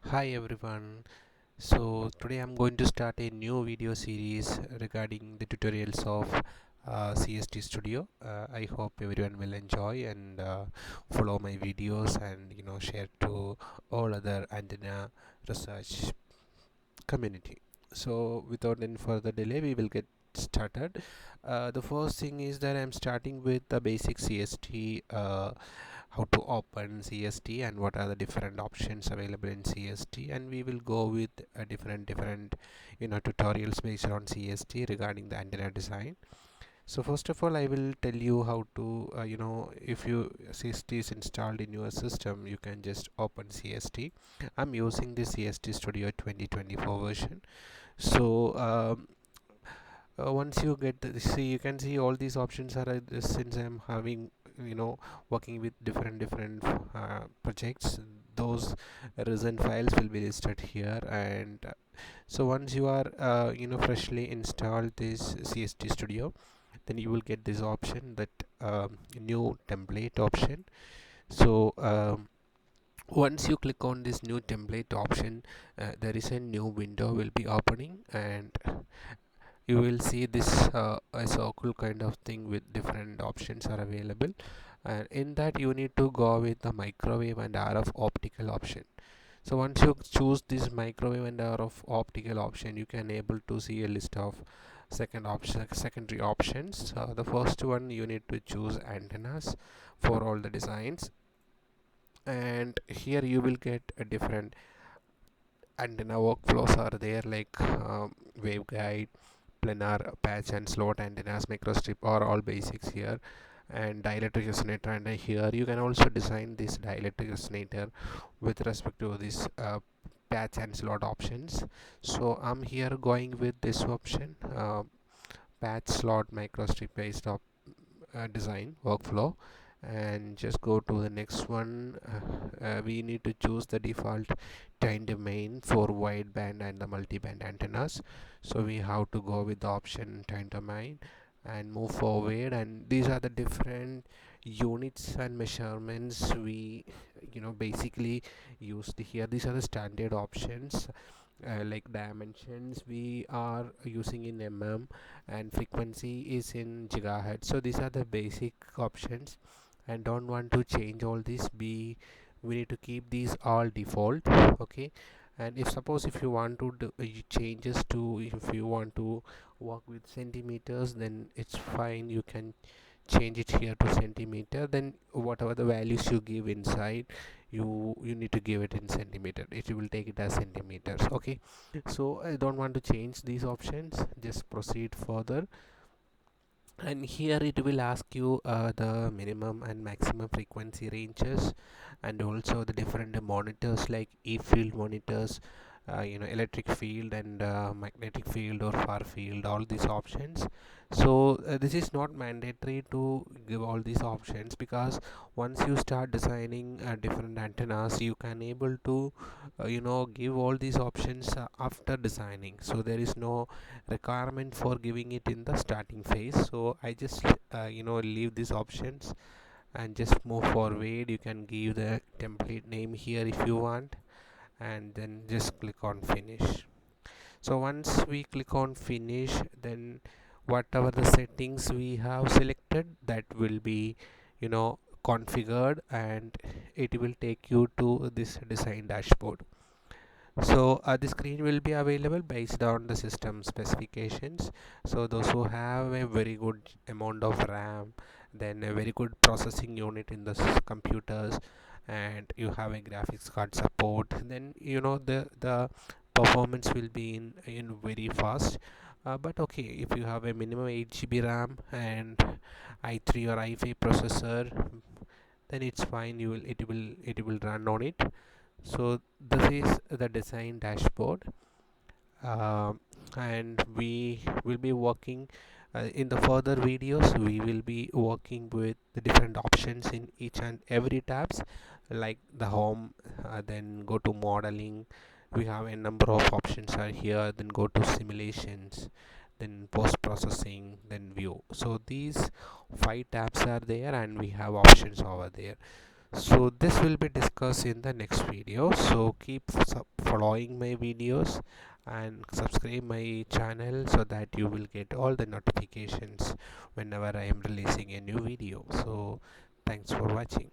Hi everyone. So today I'm going to start a new video series regarding the tutorials of CST Studio. I hope everyone will enjoy and follow my videos and share to all other antenna research community. So without any further delay, we will get started. The first thing is that I'm starting with the basic CST, how to open CST and what are the different options available in CST, and we will go with different tutorials based on CST regarding the antenna design. So first of all, I will tell you how to if you CST is installed in your system, you can just open CST. I'm using the CST Studio 2024 version. So once you get see, you can see all these options are since I'm having working with different projects, those recent files will be listed here. And so once you are freshly installed this CST Studio, then you will get this option, that new template option. So once you click on this new template option, there is a new window will be opening, and you will see this a circle kind of thing with different options are available. And in that, you need to go with the microwave and RF optical option. So once you choose this microwave and RF optical option, you can able to see a list of secondary options. The first one, you need to choose antennas for all the designs, and here you will get a different antenna workflows are there, like waveguide, planar, patch and slot antennas, microstrip are all basics here, and dielectric resonator. And here you can also design this dielectric resonator with respect to this patch and slot options. So I'm here going with this option, patch slot microstrip based design workflow. And just go to the next one. We need to choose the default time domain for wideband and the multiband antennas. So we have to go with the option time domain and move forward. And these are the different units and measurements we basically used here. These are the standard options, like dimensions we are using in and frequency is in gigahertz. So these are the basic options, and don't want to change all this. We need to keep these all default. Okay. And if suppose if you want to do changes to, if you want to work with centimeters, then it's fine, you can change it here to centimeter. Then whatever the values you give inside, you need to give it in centimeter, it will take it as centimeters. Okay. So I don't want to change these options, just proceed further. And here it will ask you the minimum and maximum frequency ranges, and also the different monitors like E field monitors, electric field and magnetic field or far field, all these options. So this is not mandatory to give all these options, because once you start designing different antennas, you can able to give all these options after designing. So there is no requirement for giving it in the starting phase. So I just leave these options and just move forward. You can give the template name here if you want, and then just click on finish. So once we click on finish, then whatever the settings we have selected, that will be configured, and it will take you to this design dashboard. So the screen will be available based on the system specifications. So those who have a very good amount of RAM, then a very good processing unit in the computers, and you have a graphics card support, then the performance will be in very fast. But okay, if you have a minimum 8 GB RAM and i3 or i5 processor, then it's fine, it will run on it. So this is the design dashboard. uh, and we will be working in the further videos, we will be working with the different options in each and every tabs, like the home, then go to modeling, we have a number of options are here, then go to simulations, then post processing, then view. So these 5 tabs are there, and we have options over there. So this will be discussed in the next video, so keep following my videos and subscribe my channel so that you will get all the notifications whenever I am releasing a new video. So thanks for watching.